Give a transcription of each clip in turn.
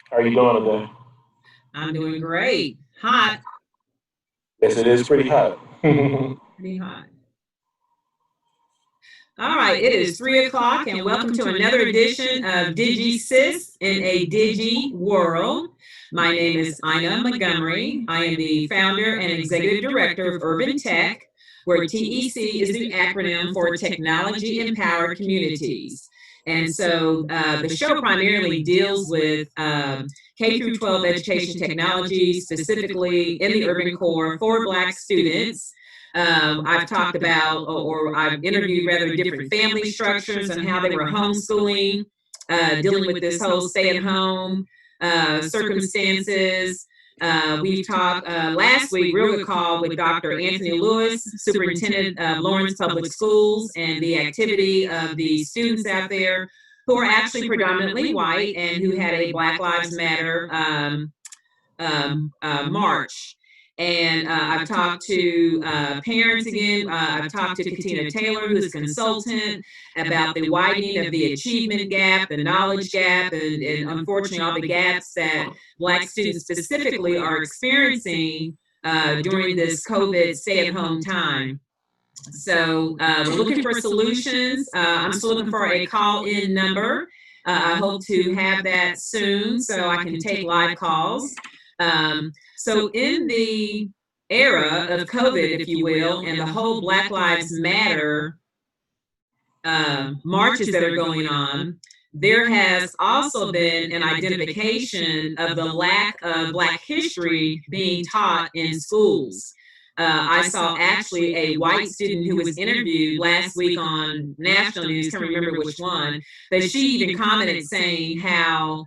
How are you doing today? I'm doing great. Hot, Yes, it is pretty hot. pretty hot. All right, it is 3 o'clock, and welcome to another edition of Digi Sis in a Digi World. My name is Ina Montgomery. I am the founder and executive director of Urban Tech, where TEC is the acronym for Technology Empowered Communities. And so the show primarily deals with K through 12 education technology, specifically in the urban core for Black students. I've talked about, or I've interviewed rather different family structures and how they were homeschooling, dealing with this whole stay at home circumstances. We've talked last week, real recall, with Dr. Anthony Lewis, superintendent of Lawrence Public Schools, and the activity of the students out there who are actually predominantly white and who had a Black Lives Matter march. And I've talked to parents again. I've talked to Katina Taylor, who's a consultant, about the widening of the achievement gap, the knowledge gap, and unfortunately all the gaps that Black students specifically are experiencing during this COVID stay-at-home time. So we're looking for solutions. I'm still looking for a call-in number. I hope to have that soon so I can take live calls. So in the era of COVID, if you will, and the whole Black Lives Matter marches that are going on, there has also been an identification of the lack of Black history being taught in schools. I saw actually a white student who was interviewed last week on national news, can't remember which one, that she even commented saying how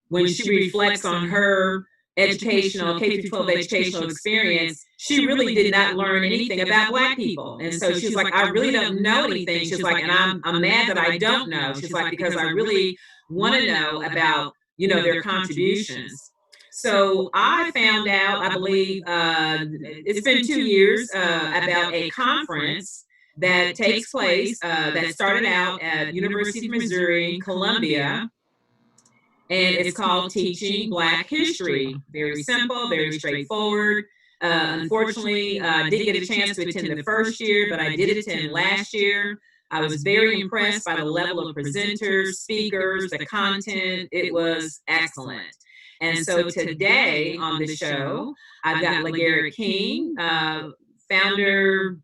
when she reflects on her educational, K through 12 educational experience, she really did not learn anything about Black people. And so she's like, I really don't know anything. She's like, and I'm mad that I don't know. She's like, because I really want to know about, their contributions. So I found out, I believe it's been 2 years, about a conference that takes place that started out at University of Missouri in Columbia, and it's called Teaching Black History. Very simple, very straightforward. Unfortunately, I didn't get a chance to attend the first year, but I did attend last year. I was very impressed by the level of presenters, speakers, the content. It was excellent. And so today on the show, I've got LeGarrette King, founder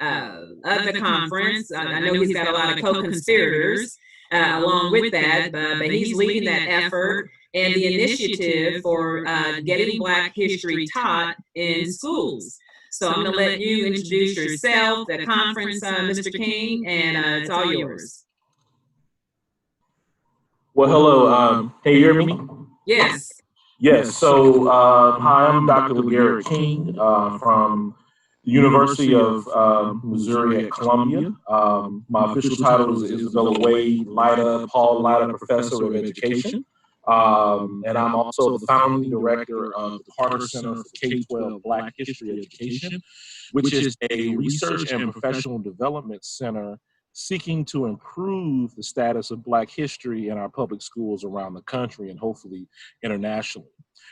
of the conference. I know he's got a lot of co-conspirators along with that, but he's leading that effort and the initiative for getting Black history taught in schools. So I'm going to let you introduce yourself, the conference, Mr. King, and it's all yours. Well, hello. Can you hear me? Yes. Yes. So, hi, I'm Dr. LeGarrette King from the University of Missouri at Columbia. My official title is Isabella Wade Lyda, Paul Lyda Professor of Education. And I'm also the founding director of the Carter Center for K-12 Black History Education, which is a research and professional development center seeking to improve the status of Black history in our public schools around the country and hopefully internationally.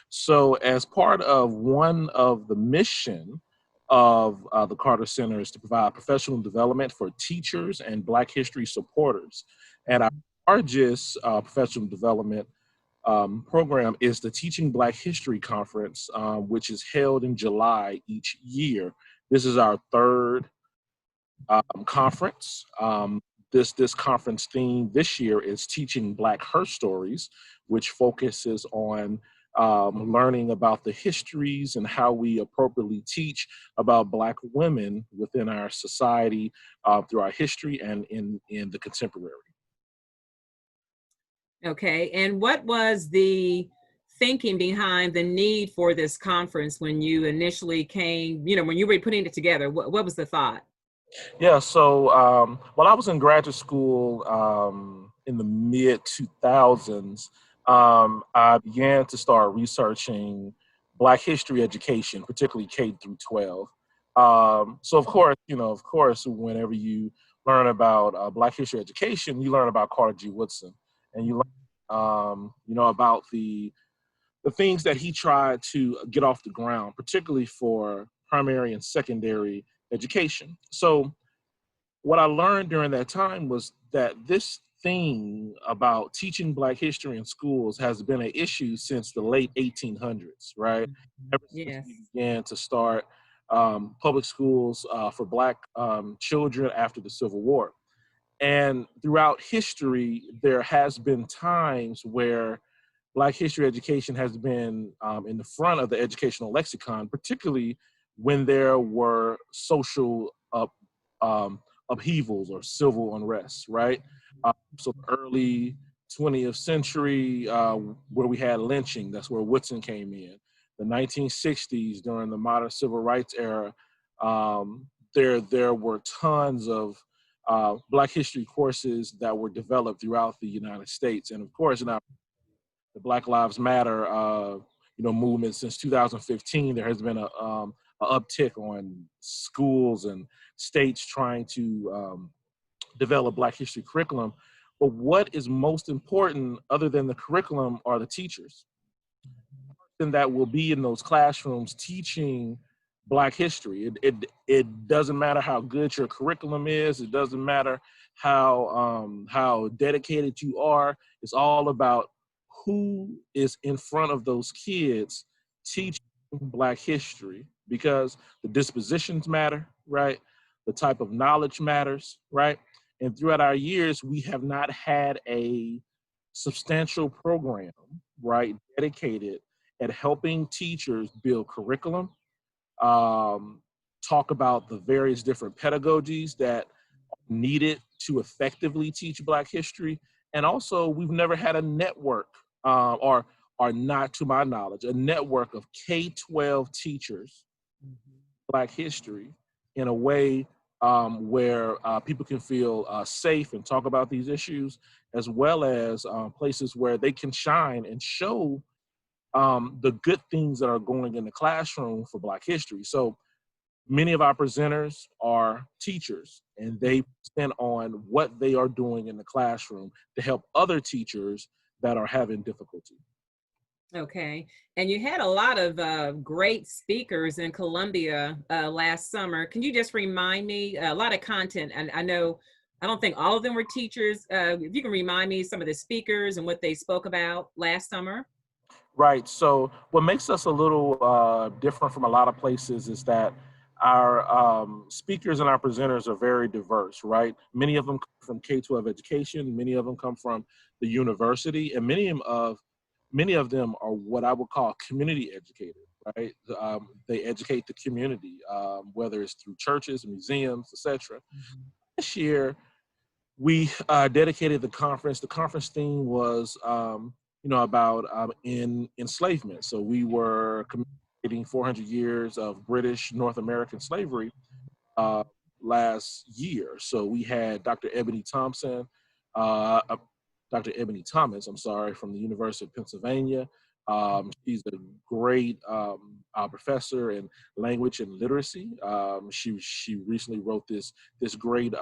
So as part of one of the mission of the Carter Center is to provide professional development for teachers and Black history supporters. And our largest professional development program is the Teaching Black History Conference, which is held in July each year. This is our third conference. This conference theme this year is Teaching Black Her Stories, which focuses on learning about the histories and how we appropriately teach about Black women within our society through our history and in the contemporary. Okay, and what was the thinking behind the need for this conference when you initially came, when you were putting it together? What was the thought? Yeah, so while I was in graduate school in the mid 2000s, I began to start researching Black history education, particularly K through 12. So of course, whenever you learn about Black history education, you learn about Carter G. Woodson, and you learn, about the the things that he tried to get off the ground, particularly for primary and secondary education. So what I learned during that time was that this thing about teaching Black history in schools has been an issue since the late 1800s, right? Ever since we Yes. began to start public schools for Black children after the Civil War. And throughout history, there has been times where Black history education has been in the front of the educational lexicon, particularly when there were social um, upheavals or civil unrest, right? So early 20th century, where we had lynching, that's where Woodson came in. The 1960s, during the modern civil rights era, there were tons of Black history courses that were developed throughout the United States, and of course, now the Black Lives Matter, movement since 2015. There has been a uptick on schools and states trying to develop Black history curriculum. But what is most important, other than the curriculum, are the teachers that will be in those classrooms teaching Black history. It doesn't matter how good your curriculum is. It doesn't matter how dedicated you are. It's all about who is in front of those kids teaching Black history, because the dispositions matter, right? The type of knowledge matters, right? And throughout our years, we have not had a substantial program, right, dedicated at helping teachers build curriculum, um, talk about the various different pedagogies that are needed to effectively teach Black history. And also, we've never had a network, or not to my knowledge, a network of K-12 teachers, Black history, in a way where people can feel safe and talk about these issues, as well as places where they can shine and show the good things that are going in the classroom for Black history. So many of our presenters are teachers, and they present on what they are doing in the classroom to help other teachers that are having difficulty. Okay. And you had a lot of great speakers in Columbia last summer. Can you just remind me a lot of content? And I know, I don't think all of them were teachers. If you can remind me some of the speakers and what they spoke about last summer. Right. So what makes us a little different from a lot of places is that our speakers and our presenters are very diverse, right? Many of them come from K-12 education, many of them come from the university, and many of them are what I would call community educated, right? They educate the community, whether it's through churches, museums, etc. This year, we dedicated the conference. The conference theme was, about in enslavement. So we were commemorating 400 years of British North American slavery uh, last year. So we had uh, uh, Dr. Ebony Thomas, I'm sorry, from the University of Pennsylvania. She's a great professor in language and literacy. She recently wrote this great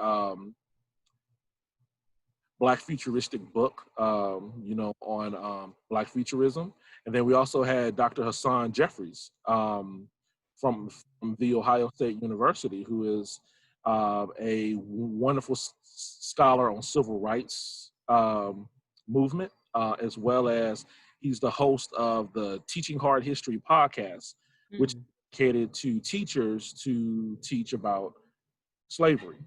Black futuristic book, on Black futurism. And then we also had Dr. Hassan Jeffries from The Ohio State University, who is a wonderful scholar on civil rights movement, as well as he's the host of the Teaching Hard History podcast, which is Mm. dedicated to teachers to teach about slavery.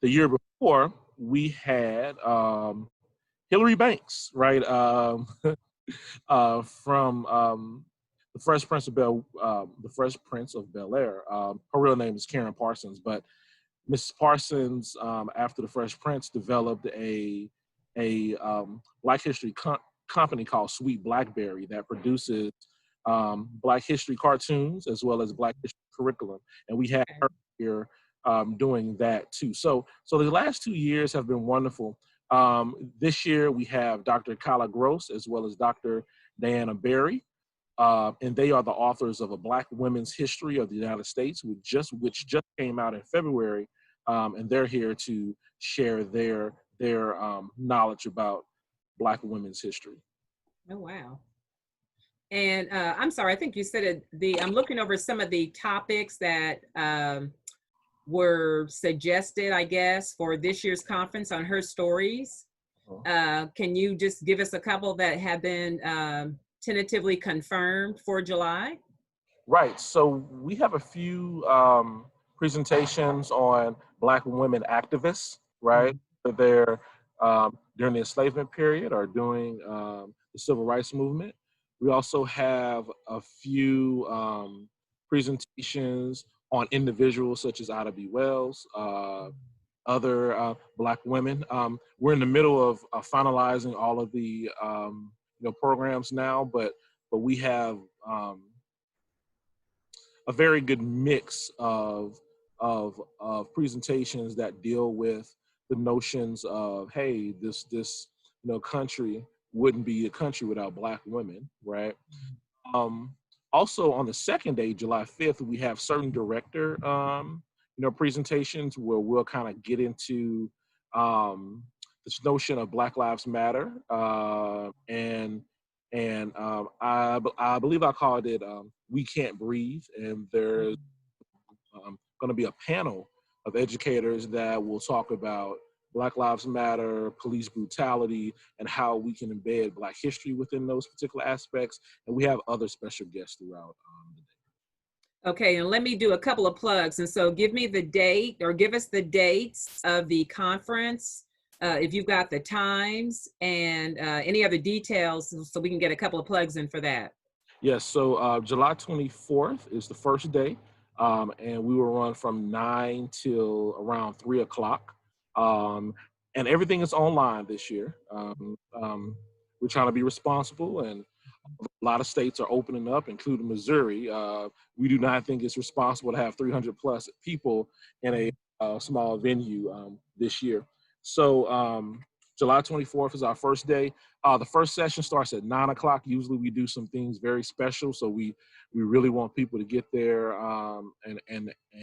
The year before, we had Hillary Banks, right, from the Fresh Prince of Bel Air. Her real name is Karen Parsons, but Mrs. Parsons, after the Fresh Prince, developed a Black history company called Sweet Blackberry that produces Black history cartoons as well as Black history curriculum, and we had her here doing that too. So the last 2 years have been wonderful. This year we have Dr. Kyla Gross as well as Dr. Diana Berry, and they are the authors of A Black Women's History of the United States, which just came out in February, and they're here to share their knowledge about Black women's history. Oh, wow. And I'm sorry, I think you said it, I'm looking over some of the topics that were suggested, I guess, for this year's conference on her stories. Can you just give us a couple that have been tentatively confirmed for July? Right. So we have a few presentations on Black women activists, right? Mhm. They're during the enslavement period or during the civil rights movement. We also have a few presentations on individuals such as Ida B. Wells, other Black women. We're in the middle of finalizing all of the programs now, but we have a very good mix of presentations that deal with the notions of, hey, this country wouldn't be a country without Black women, right? um, Also on the second day, July 5th, we have certain director presentations where we'll kind of get into um, this notion of Black Lives Matter, and I believe I called it "We Can't Breathe," and there's going to be a panel of educators that will talk about Black Lives Matter, police brutality, and how we can embed Black history within those particular aspects. And we have other special guests throughout the day. Okay, and let me do a couple of plugs. And so give me the date or give us the dates of the conference, if you've got the times and any other details so we can get a couple of plugs in for that. Yes, so July 24th is the first day, and we will run from 9 till around 3 o'clock. Um, and everything is online this year. We're trying to be responsible, and a lot of states are opening up, including Missouri. We do not think it's responsible to have 300 plus people in a small venue this year. So July 24th is our first day. The first session starts at 9 o'clock. Usually we do some things very special, so we really want people to get there and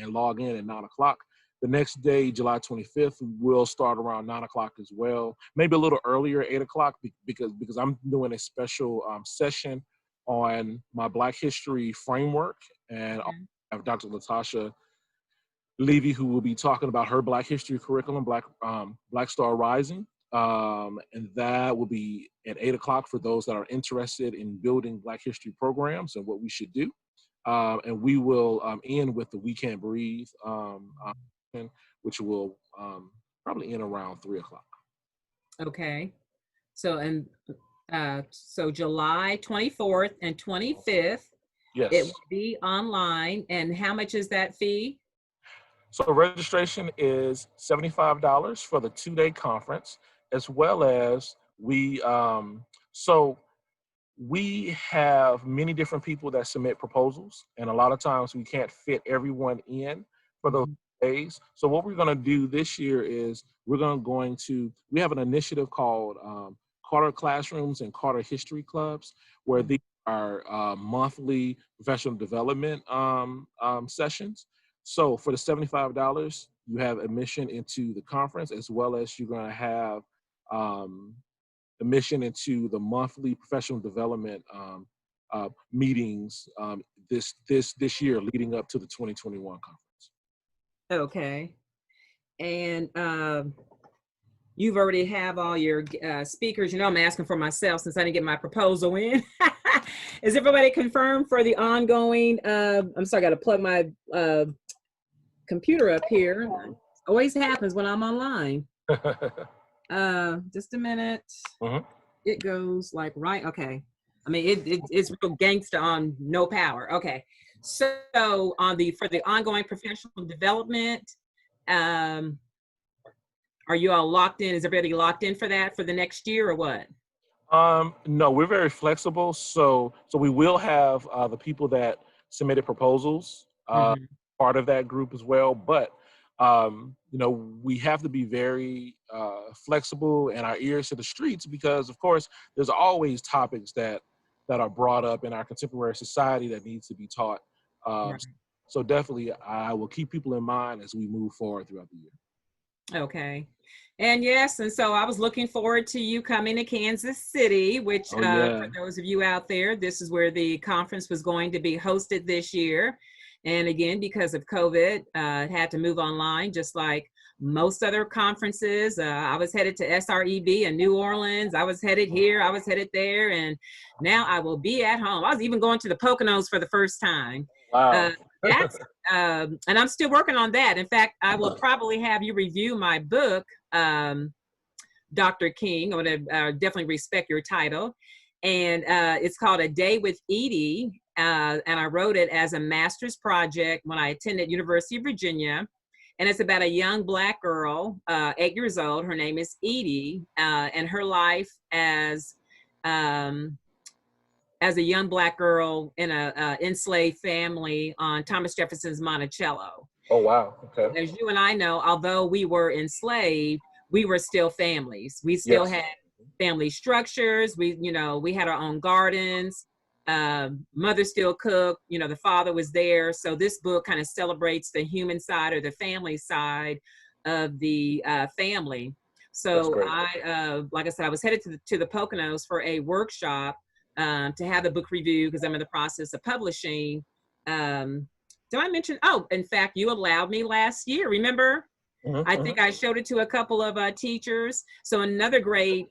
log in at 9 o'clock. The next day, July 25th, will start around 9 o'clock as well. Maybe a little earlier, 8 o'clock, because I'm doing a special session on my Black History framework, and I Okay. have Dr. Latasha Levy, who will be talking about her Black History curriculum, Black Star Rising, and that will be at 8 o'clock for those that are interested in building Black History programs and what we should do. And we will end with the We Can't Breathe, which will probably end around 3 o'clock. Okay. So, and so July 24th and 25th, it Yes. will be online. And how much is that fee? So registration is $75 for the 2-day conference, as well as so we have many different people that submit proposals, and a lot of times we can't fit everyone in for those Mhm. days. So what we're going to do this year is we have an initiative called Carter Classrooms and Carter History Clubs, where these are monthly professional development sessions. So for the $75, you have admission into the conference, as well as you're going to have um, admission into the monthly professional development meetings this year, leading up to the 2021 conference. Okay. And you've already have all your speakers. You know, I'm asking for myself since I didn't get my proposal in. Is everybody confirmed for the ongoing? I'm sorry, I got to plug my computer up here. Always happens when I'm online. Just a minute. Mhm. It goes like right. Okay. I mean, it's real gangster on no power. Okay. So on the for the ongoing professional development, um, are you all locked in? Is everybody locked in for that for the next year or what? No, we're very flexible. So we will have the people that submitted proposals Mhm. part of that group as well. But we have to be very flexible and our ears to the streets, because, of course, there's always topics that are brought up in our contemporary society that needs to be taught. Um, Right. so definitely, I will keep people in mind as we move forward throughout the year. Okay. And yes, and so I was looking forward to you coming to Kansas City, which Oh for yeah. those of you out there, this is where the conference was going to be hosted this year. And again, because of COVID, it had to move online, just like most other conferences. I was headed to SREB in New Orleans. I was headed here. I was headed there. And now I will be at home. I was even going to the Poconos for the first time. Uh, Wow. that's and I'm still working on that. In fact, I will probably have you review my book, um, Dr. King. I'm going to definitely respect your title. And it's called A Day with Edie. And I wrote it as a master's project when I attended University of Virginia. And it's about a young Black girl, 8 years old. Her name is Edie, and her life um, as a young Black girl in a enslaved family on Thomas Jefferson's Monticello. Oh wow. Okay. As you and I know, although we were enslaved, we were still families. We still Yes. had family structures. We had our own gardens. Mother still cooked. The father was there. So this book kind of celebrates the human side or the family side of the family. That's So great. like I said, I was headed to the Poconos for a workshop to have the book review because I'm in the process of publishing. Um, did I mention? Oh, in fact, you allowed me last year. Remember? I Mm-hmm. think I showed it to a couple of teachers. So another great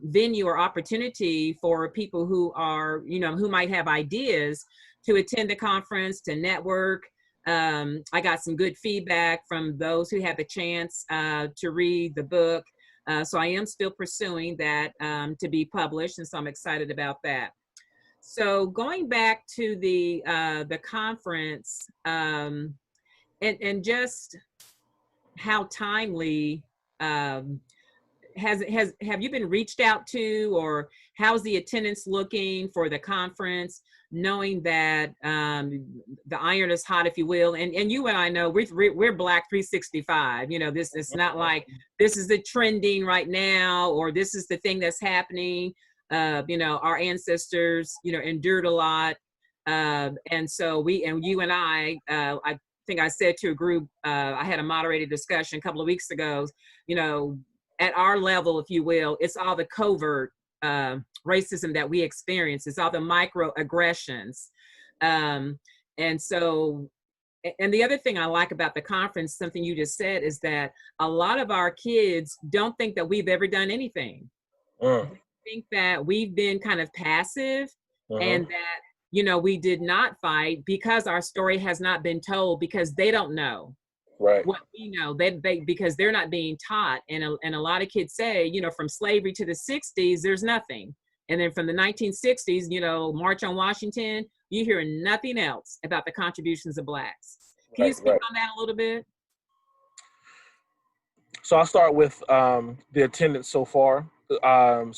venue or opportunity for people who are, who might have ideas to attend the conference, to network. I got some good feedback from those who had the chance to read the book. So I am still pursuing that to be published, and so I'm excited about that. So going back to the conference, and just how timely, um, have you been reached out to, or how's the attendance looking for the conference, knowing that the iron is hot, if you will, and you and I know we're Black 365. This, it's not like this is the trending right now, or this is the thing that's happening. Our ancestors endured a lot, and so you and I think I said to a group, I had a moderated discussion a couple of weeks ago, you know, at our level, if you will, it's all the covert racism that we experience. It's all the microaggressions. Um, and so, and the other thing I like about the conference, something you just said, is that a lot of our kids don't think that we've ever done anything. Mm. They think that we've been kind of passive, Mm-hmm. and that, we did not fight because our story has not been told, because they don't know Right. what we know. They because they're not being taught. And a lot of kids say, from slavery to the 60s, there's nothing. And then from the 1960s, March on Washington, you hear nothing else about the contributions of Blacks. Can you Right. speak Right. on that a little bit? So I'll start with the attendance so far. Our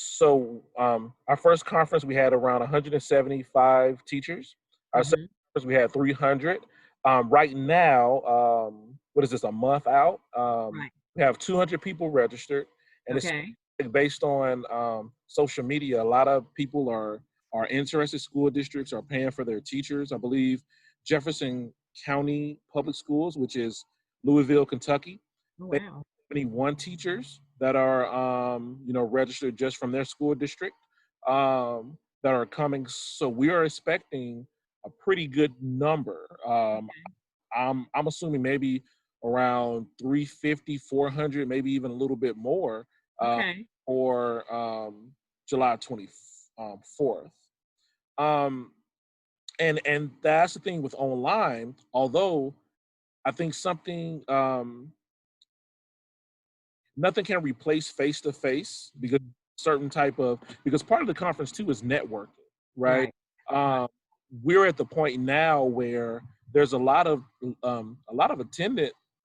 first conference, we had around 175 teachers. Our second Hmm. conference, we had 300. Right now, what is this, a month out? Right. We have 200 people registered, and it's Okay. based on social media. A lot of people are interested. School districts are paying for their teachers. I believe Jefferson County Public Schools, which is Louisville, Kentucky, Oh, they wow. 71 teachers that are registered just from their school district that are coming. So we are expecting a pretty good number. Okay. I'm assuming maybe around 350, 400, maybe even a little bit more uh, Okay. for July 24th. Um, and that's the thing with online. Although I think something nothing can replace face to face, because certain type of, because part of the conference too is networking, right? Right. Right. Um, we're at the point now where there's a lot of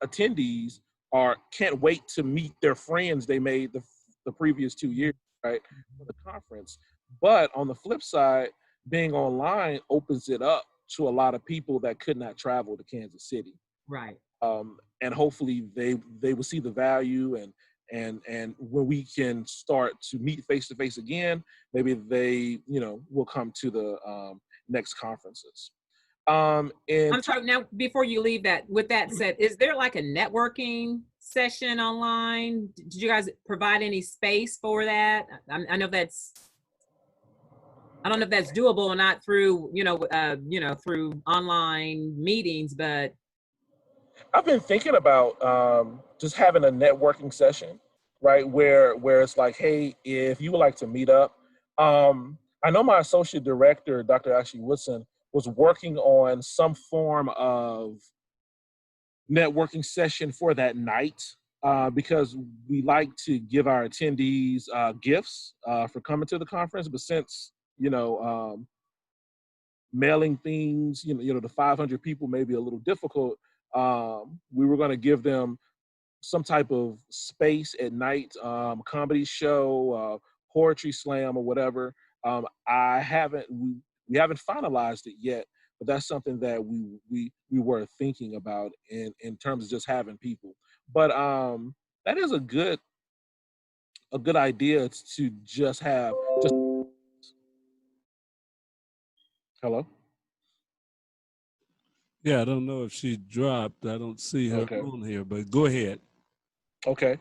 attendees are can't wait to meet their friends they made the previous 2 years, right, for the conference. But on the flip side, being online opens it up to a lot of people that could not travel to Kansas City, Right. and hopefully they will see the value, and when we can start to meet face to face again, maybe they will come to the next conferences. In I'm sorry. Now, before you leave that, with that said, is there like a networking session online? Did you guys provide any space for that? I know that's, I don't know if that's doable or not through, through online meetings, but I've been thinking about just having a networking session, right? Where it's like, hey, if you would like to meet up, I know my associate director, Dr. Ashley Woodson, was working on some form of networking session for that night because we like to give our attendees gifts for coming to the conference. But since mailing things, to 500 people may be a little difficult, we were going to give them some type of space at night, comedy show, poetry slam, or whatever. I haven't we haven't finalized it yet, but that's something that we were thinking about in terms of just having people. But that is a good idea to just have just hello. Yeah, I don't know if she dropped. I don't see her Okay. on here, but go ahead. Okay.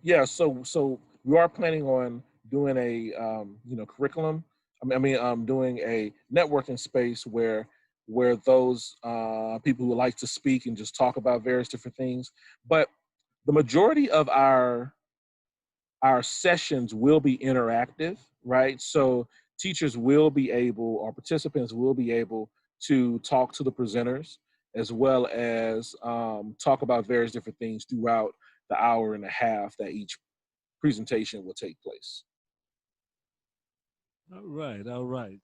Yeah. So we are planning on doing a curriculum. Doing a networking space where those people who like to speak and just talk about various different things. But the majority of our sessions will be interactive, right? So teachers will be able, or participants will be able to talk to the presenters as well as talk about various different things throughout the hour and a half that each presentation will take place. All right, all right.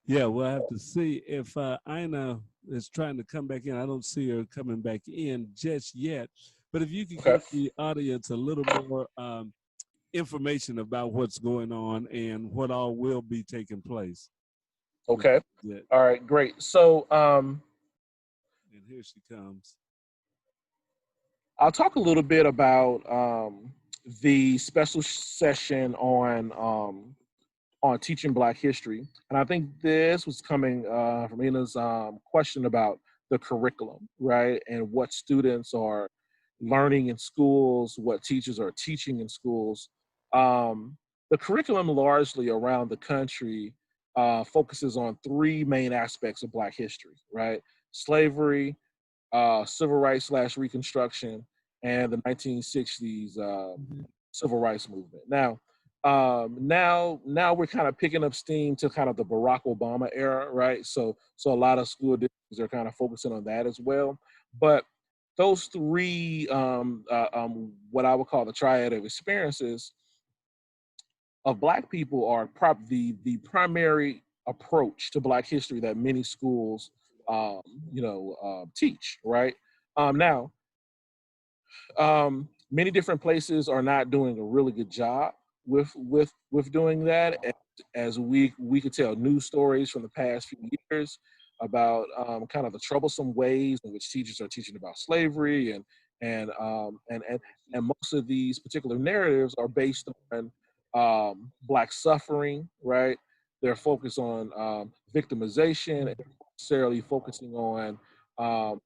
Yeah, we'll have to see if Ina is trying to come back in. I don't see her coming back in just yet. But if you could Okay. give the audience a little more information about what's going on and what all will be taking place. Okay. Yeah, All right. Great. So and here she comes. I'll talk a little bit about the special session on teaching Black history. And I think this was coming from Ina's question about the curriculum, right? And what students are learning in schools, what teachers are teaching in schools. The curriculum largely around the country focuses on three main aspects of Black history, right? Slavery, civil rights slash Reconstruction, and the 1960s Mhm. civil rights movement. Now we're kind of picking up steam to kind of the Barack Obama era, right? So a lot of school districts are kind of focusing on that as well. But those three, what I would call the triad of experiences of Black people, are the primary approach to Black history that many schools, teach, right? Now, many different places are not doing a really good job with doing that. As we could tell news stories from the past few years about kind of the troublesome ways in which teachers are teaching about slavery and um, and and and most of these particular narratives are based on Black suffering, right? They're focused on victimization and necessarily focusing on um,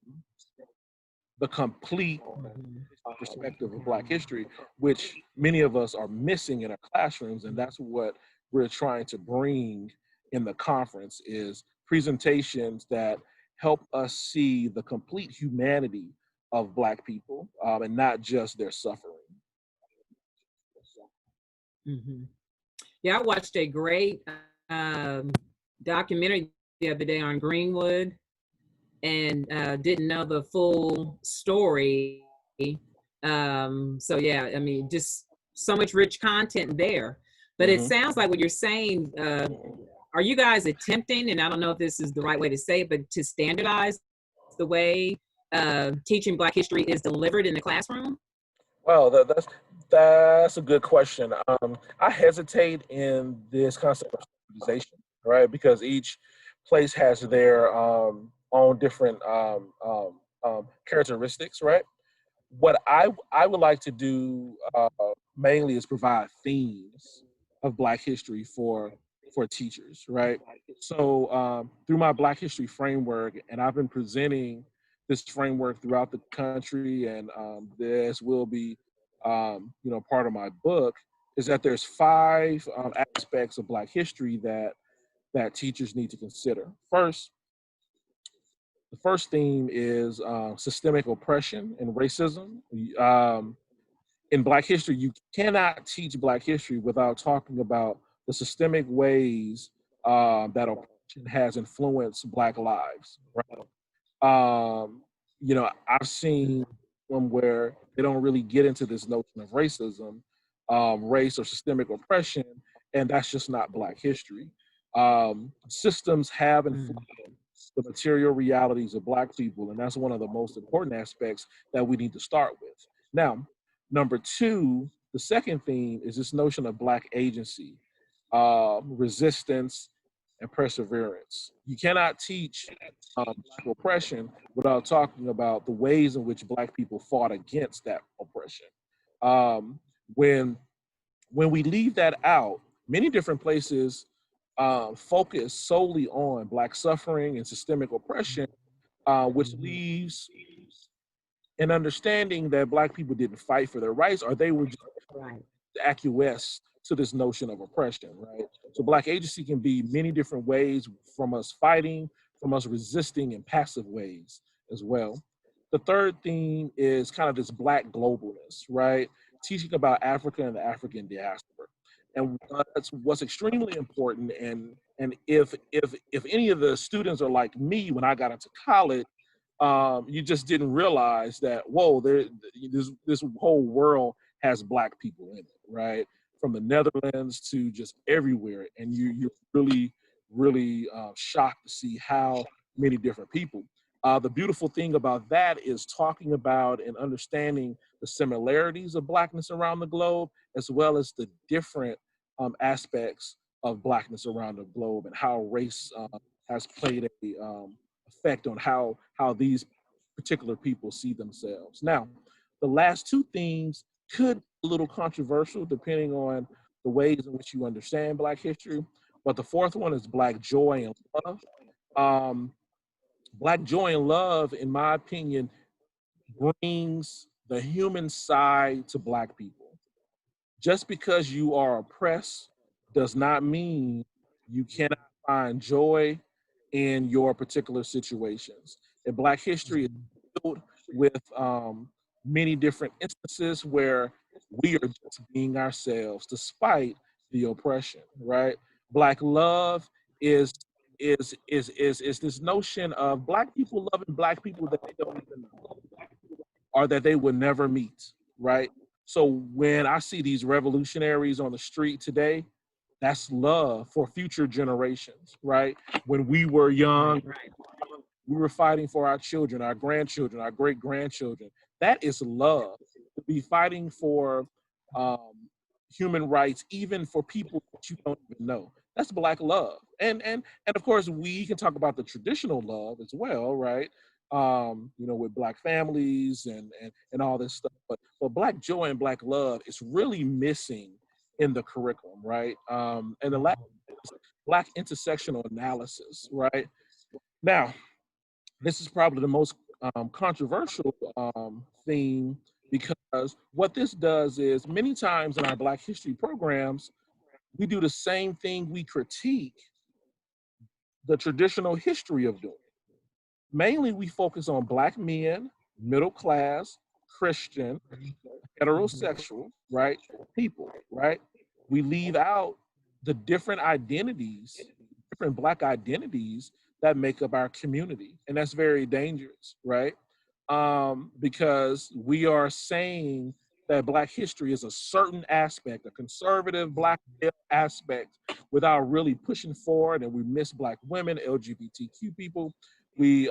the complete Mhm. perspective of Black history, which many of us are missing in our classrooms, and that's what we're trying to bring in the conference is presentations that help us see the complete humanity of Black people and not just their suffering. Mhm. Yeah, I watched a great um, documentary the other day on Greenwood and didn't know the full story. So yeah, I mean, just so much rich content there. But it Hmm. sounds like what you're saying. Are you guys attempting? And I don't know if this is the right way to say it, but to standardize the way teaching Black history is delivered in the classroom? Well, that's a good question. I hesitate in this concept of standardization, right? Because each place has their own different characteristics, right? What I would like to do mainly is provide themes of Black history for teachers, right? So through my Black history framework, and I've been presenting this framework throughout the country, and this will be, part of my book, is that there's five aspects of Black history that teachers need to consider. First, the first theme is systemic oppression and racism. Um, in Black history, you cannot teach Black history without talking about the systemic ways that oppression has influenced Black lives. Right? I've seen them where they don't really get into this notion of racism, race or systemic oppression, and that's just not Black history. Systems have influenced the material realities of Black people, and that's one of the most important aspects that we need to start with. Now, number two, the second theme is this notion of Black agency, resistance, and perseverance. You cannot teach Black oppression without talking about the ways in which Black people fought against that oppression. Um, when when we leave that out, many different places focus solely on Black suffering and systemic oppression, which leaves an understanding that Black people didn't fight for their rights, or they were just Right. acquiesce to this notion of oppression, right? So Black agency can be many different ways, from us fighting, from us resisting in passive ways as well. The third theme is kind of this Black globalness, right? Teaching about Africa and the African diaspora. And what's extremely important, and if any of the students are like me when I got into college, you just didn't realize that, whoa, this whole world has Black people in it, right? From the Netherlands to just everywhere, and you're really shocked to see how many different people. The beautiful thing about that is talking about and understanding the similarities of Blackness around the globe, as well as the different aspects of Blackness around the globe, and how race has played a effect on how these particular people see themselves. Now, the last two themes could be a little controversial depending on the ways in which you understand Black history, but the fourth one is Black joy and love. Um, Black joy and love, in my opinion, brings the human side to Black people. Just because you are oppressed does not mean you cannot find joy in your particular situations. And Black history is filled with many different instances where we are just being ourselves despite the oppression, right? Black love is is this notion of Black people loving Black people that they don't even know, or that they would never meet, right? So when I see these revolutionaries on the street today, that's love for future generations, right? When we were young, Right. Right. we were fighting for our children, our grandchildren, our great grandchildren. That is love. To be fighting for um, human rights, even for people that you don't even know. That's Black love. And of course, we can talk about the traditional love as well, right? With Black families and all this stuff. But Black joy and Black love is really missing in the curriculum, right? And the last is Black intersectional analysis, right? Now, this is probably the most controversial theme, because what this does is many times in our Black history programs, we do the same thing we critique the traditional history of doing. Mainly, we focus on Black men, middle class, Christian, heterosexual, right? People, right? We leave out the different identities, different Black identities that make up our community. And that's very dangerous, right? Because we are saying that Black history is a certain aspect, a conservative Black male aspect, without really pushing forward. And we miss Black women, LGBTQ people. We,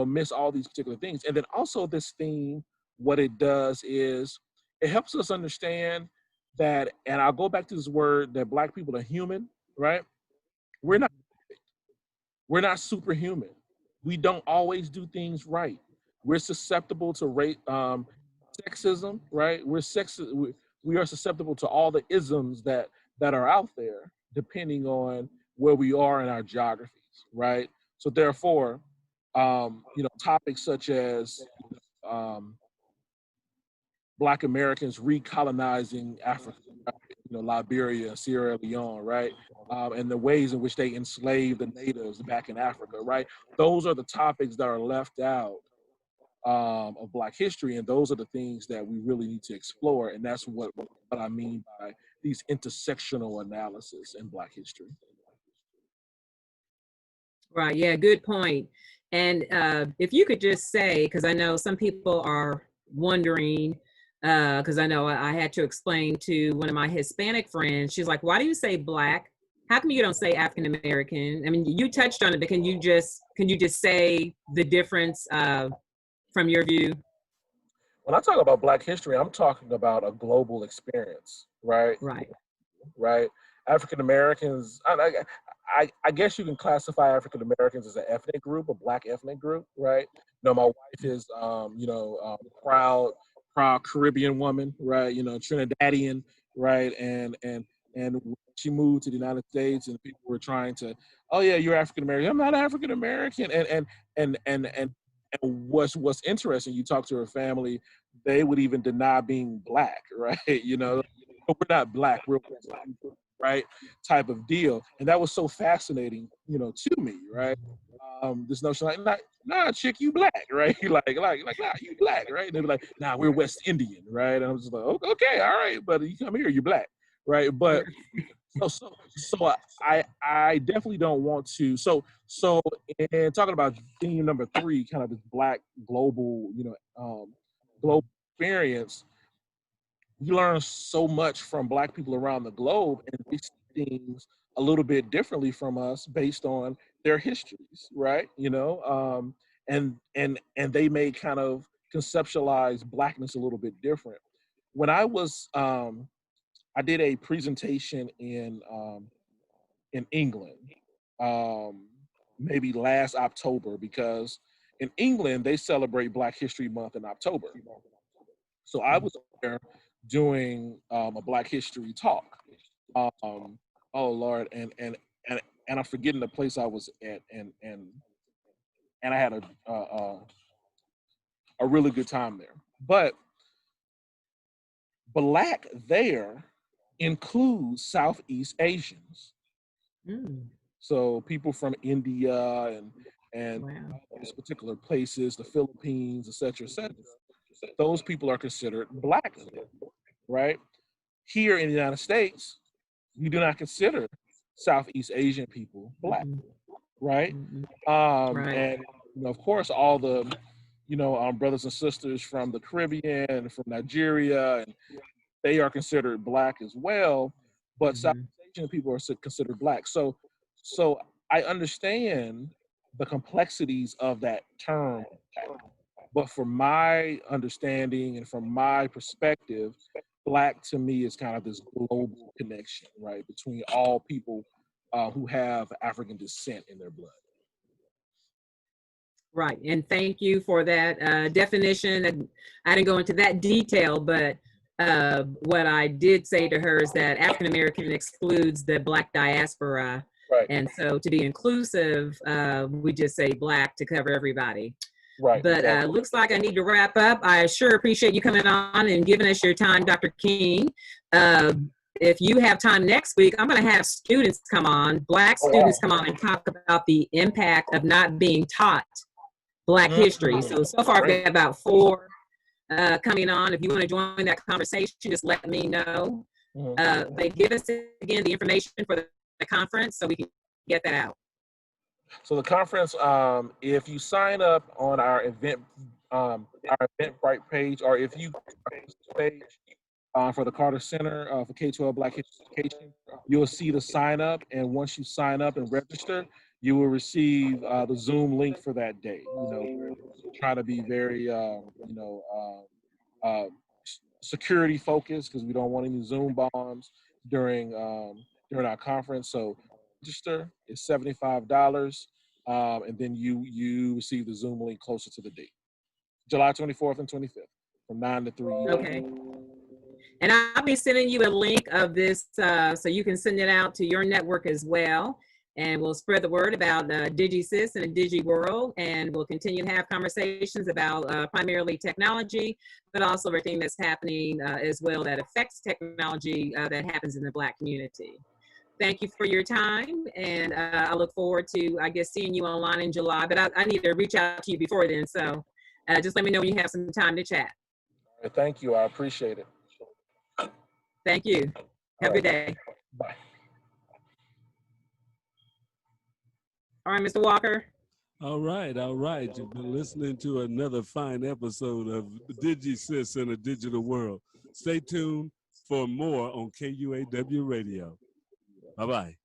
miss all these particular things. And then also this theme, what it does is it helps us understand that, and I'll go back to this word, that Black people are human, right? We're not we're not superhuman. We don't always do things right. We're susceptible to sexism, right? We are susceptible to all the isms that are out there, depending on where we are in our geographies, right? So therefore, topics such as um, Black Americans recolonizing Africa, Liberia, Sierra Leone, right? And the ways in which they enslaved the natives back in Africa, right? Those are the topics that are left out of Black history, and those are the things that we really need to explore. And that's what I mean by these intersectional analysis in Black history. Right. Yeah. Good point. And if you could just say, because I know some people are wondering, because I know I had to explain to one of my Hispanic friends, she's like, why do you say Black? How come you don't say African American? I mean, you touched on it, but can you just say the difference from your view? When I talk about Black history, I'm talking about a global experience, right? Right. Right? African Americans, I guess you can classify African Americans as an ethnic group, a Black ethnic group, right? My wife is, proud Caribbean woman, right? Trinidadian, right? And when she moved to the United States, and people were trying to, oh yeah, you're African American. I'm not African American, and what's interesting, you talk to her family, they would even deny being Black, right? We're not Black, we're West African, right? Type of deal. And that was so fascinating, to me, right? This notion like, nah, chick, you Black, right? Nah, you Black, right? And they'd be like, nah, we're West Indian, right? And I was just like, okay, all right, but you come here, you're Black, right? But I definitely don't want to. So in talking about theme number 3, kind of this Black global, global experience, we learn so much from Black people around the globe, and they see things a little bit differently from us based on their histories, right? And they may kind of conceptualize Blackness a little bit different. When I did a presentation in England, um, maybe last October, because in England they celebrate Black History Month in October. So I was there doing a Black History talk. Um, oh Lord, and I'm forgetting the place I was at, and I had a really good time there. But Black there includes Southeast Asians. Mm. So people from India and Wow. those particular places, the Philippines, et cetera, et cetera. Those people are considered Black, right? Here in the United States, we do not consider Southeast Asian people Black, Mm-mm. right? Mm-mm. Right. And of course, all the brothers and sisters from the Caribbean, from Nigeria, and they are considered Black as well. But Mm-hmm. Southeast Asian people are considered Black. So I understand the complexities of that term, but from my understanding and from my perspective, Black to me is kind of this global connection, right, between all people who have African descent in their blood. Right. And thank you for that definition. And I didn't go into that detail, but what I did say to her is that African American excludes the Black diaspora. Right. And so to be inclusive, we just say Black to cover everybody. Right. But Exactly. looks like I need to wrap up. I sure appreciate you coming on and giving us your time, Dr. King. If you have time next week, I'm going to have students come on, Black students come on and talk about the impact of not being taught Black history. So far I've got about 4 coming on. If you want to join that conversation, just let me know. They give us again the information for the conference so we can get that out. So the conference, if you sign up on our Eventbrite page, or if you page for the Carter Center for K-12 Black History Education, you'll see the sign up, and once you sign up and register, you will receive the Zoom link for that day. We're trying to be very, security focused, because we don't want any Zoom bombs during our conference. So register is $75, and then you receive the Zoom link closer to the date, July 24th and 25th, from 9 to 3. Okay. And I'll be sending you a link of this so you can send it out to your network as well. And we'll spread the word about DigiSys and the Digi world, and we'll continue to have conversations about primarily technology, but also everything that's happening as well that affects technology that happens in the Black community. Thank you for your time, and I look forward to, I guess, seeing you online in July, but I need to reach out to you before then, so just let me know when you have some time to chat. All right, thank you. I appreciate it. Thank you. Have a good day. Bye. All right, Mr. Walker. All right, all right. You've been listening to another fine episode of DigiSys in a Digital World. Stay tuned for more on KUAW Radio. Bye-bye.